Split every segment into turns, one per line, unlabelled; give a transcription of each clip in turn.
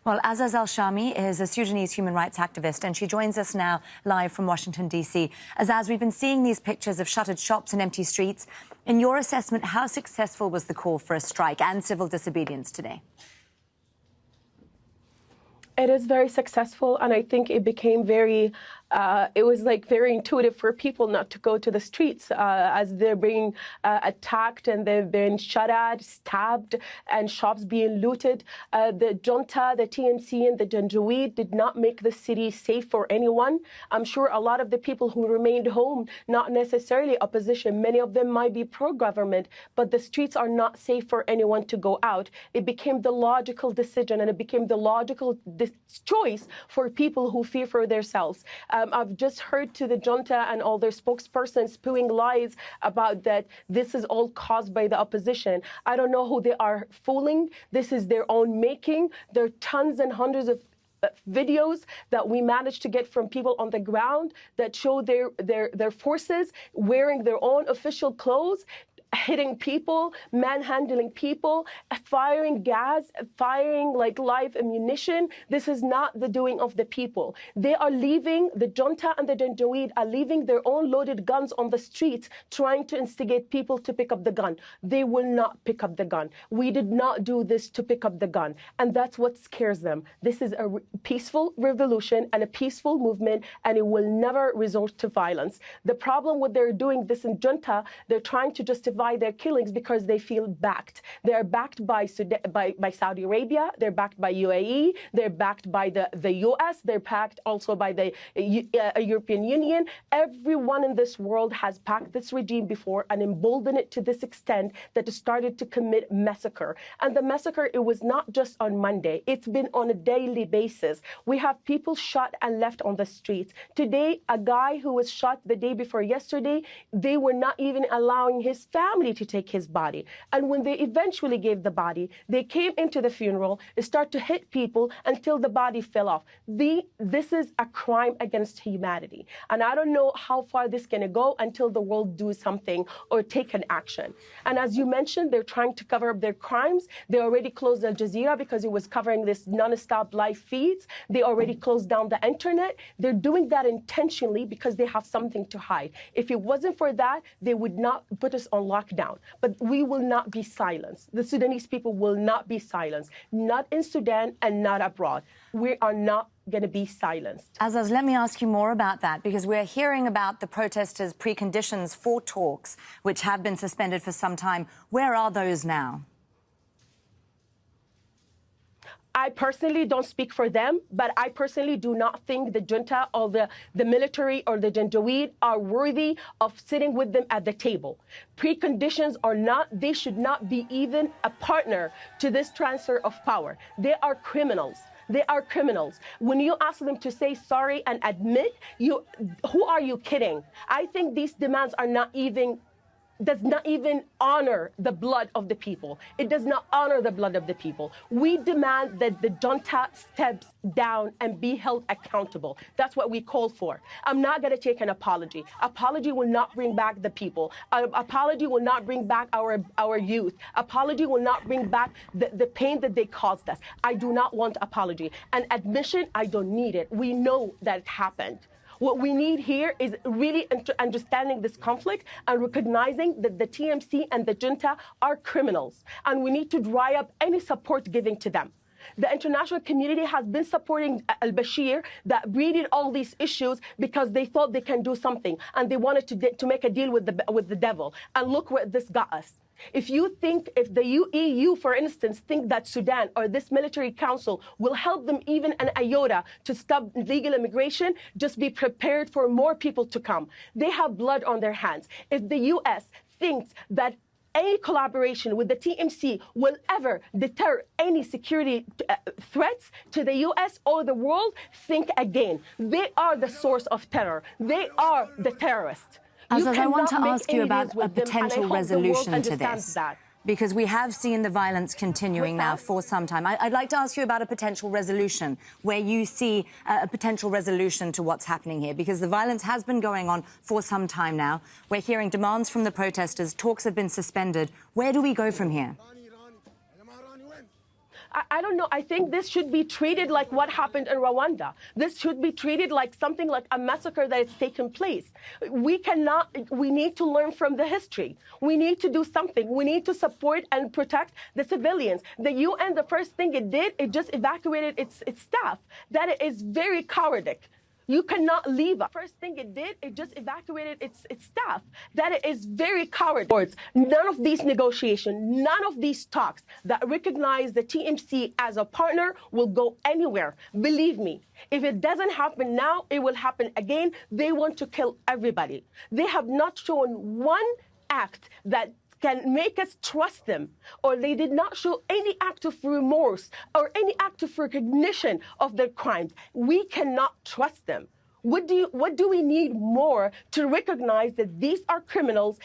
Well, Azaz Al-Shami is a Sudanese human rights activist, and she joins us now live from Washington, D.C. Azaz, we've been seeing these pictures of shuttered shops and empty streets. In your assessment, how successful was the call for a strike and civil disobedience today?
It is very successful, and I think it became it was like very intuitive for people not to go to the streets as they're being attacked and they've been shot at, stabbed, and shops being looted. The junta, the TMC, and the Janjaweed did not make the city safe for anyone. I'm sure a lot of the people who remained home, not necessarily opposition, many of them might be pro-government, but the streets are not safe for anyone to go out. It became the logical decision, and it became the logical choice for people who fear for themselves. I've just heard to the junta and all their spokespersons spewing lies about that this is all caused by the opposition. I don't know who they are fooling. This is their own making. There are tons and hundreds of videos that we managed to get from people on the ground that show their forces wearing their own official clothes, hitting people, manhandling people, firing gas, firing like live ammunition. This is not the doing of the people. They are leaving, the junta and the Janjaweed are leaving their own loaded guns on the streets, trying to instigate people to pick up the gun. They will not pick up the gun. We did not do this to pick up the gun. And that's what scares them. This is a peaceful revolution and a peaceful movement, and it will never resort to violence. The problem with they're doing this in junta, they're trying to justify their killings because they feel backed. They're backed by Saudi Arabia, they're backed by UAE, they're backed by the US, they're backed also by the European Union. Everyone in this world has backed this regime before and emboldened it to this extent that it started to commit massacre. And the massacre, it was not just on Monday, it's been on a daily basis. We have people shot and left on the streets. Today, a guy who was shot the day before yesterday, they were not even allowing his family to take his body. And when they eventually gave the body, they came into the funeral, they start to hit people until the body fell off. This is a crime against humanity. And I don't know how far this is going to go until the world do something or take an action. And as you mentioned, they're trying to cover up their crimes. They already closed Al Jazeera because it was covering this non-stop live feeds. They already closed down the internet. They're doing that intentionally because they have something to hide. If it wasn't for that, they would not put us on lockdown. But we will not be silenced. The Sudanese people will not be silenced, not in Sudan and not abroad. We are not going to be silenced.
Azaz, let me ask you more about that, because we're hearing about the protesters' preconditions for talks, which have been suspended for some time. Where are those now?
I personally don't speak for them, but I personally do not think the junta or the military or the Janjaweed are worthy of sitting with them at the table. Preconditions or not, they should not be even a partner to this transfer of power. They are criminals. They are criminals. When you ask them to say sorry and admit, who are you kidding? I think these demands are does not even honor the blood of the people. It does not honor the blood of the people. We demand that the junta steps down and be held accountable. That's what we call for. I'm not going to take an apology. Apology will not bring back the people. Apology will not bring back our youth. Apology will not bring back the pain that they caused us. I do not want apology. And admission, I don't need it. We know that it happened. What we need here is really understanding this conflict and recognizing that the TMC and the junta are criminals. And we need to dry up any support given to them. The international community has been supporting al-Bashir that breeded all these issues because they thought they can do something. And they wanted to make a deal with the devil. And look where this got us. If the EU, for instance, think that Sudan or this military council will help them even an iota to stop illegal immigration, just be prepared for more people to come. They have blood on their hands. If the US thinks that any collaboration with the TMC will ever deter any security threats to the US or the world, think again. They are the source of terror. They are the terrorists.
Azaz, I want to ask you about a potential resolution to this, because we have seen the violence continuing now for some time. I'd like to ask you about a potential resolution, where you see a potential resolution to what's happening here, because the violence has been going on for some time now. We're hearing demands from the protesters. Talks have been suspended. Where do we go from here?
I don't know. I think this should be treated like what happened in Rwanda. This should be treated like something like a massacre that has taken place. We need to learn from the history. We need to do something. We need to support and protect the civilians. The UN, the first thing it did, it just evacuated its staff. That is very cowardly. You cannot leave us. First thing it did, it just evacuated its staff. That is very cowardly. None of these negotiations, none of these talks that recognize the TMC as a partner will go anywhere. Believe me, if it doesn't happen now, it will happen again. They want to kill everybody. They have not shown one act that can make us trust them, or they did not show any act of remorse or any act of recognition of their crimes. We cannot trust them. What do we need more to recognize that these are criminals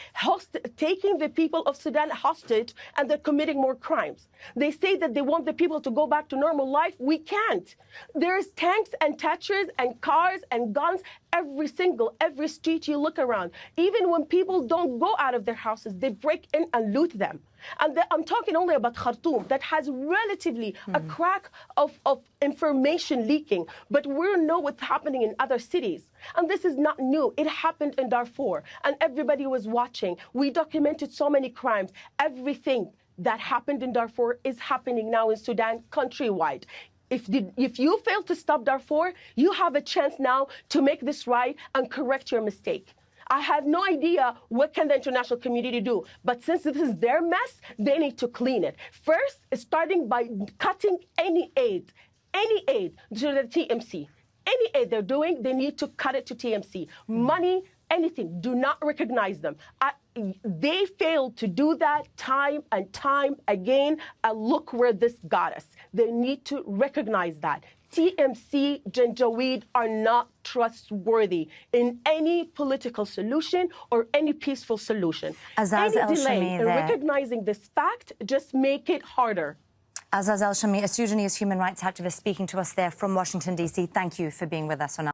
taking the people of Sudan hostage, and they're committing more crimes? They say that they want the people to go back to normal life. We can't. There's tanks and Tetras and cars and guns every street you look around. Even when people don't go out of their houses, they break in and loot them. And I'm talking only about Khartoum, that has relatively a crack of information leaking, but we know what's happening in other cities. And this is not new. It happened in Darfur, and everybody was watching. We documented so many crimes. Everything that happened in Darfur is happening now in Sudan countrywide. If you fail to stop Darfur, you have a chance now to make this right and correct your mistake. I have no idea what can the international community do, but since this is their mess, they need to clean it. First, starting by cutting any aid to the TMC. Any aid they're doing, they need to cut it to TMC. Money, anything, do not recognize them. They failed to do that time and time again, and look where this got us. They need to recognize that. TMC, Janjaweed are not trustworthy in any political solution or any peaceful solution.
Azaz
Any delay in recognizing this fact just make it harder.
Azaz El-Shami, a Sudanese human rights activist speaking to us there from Washington, D.C. Thank you for being with us on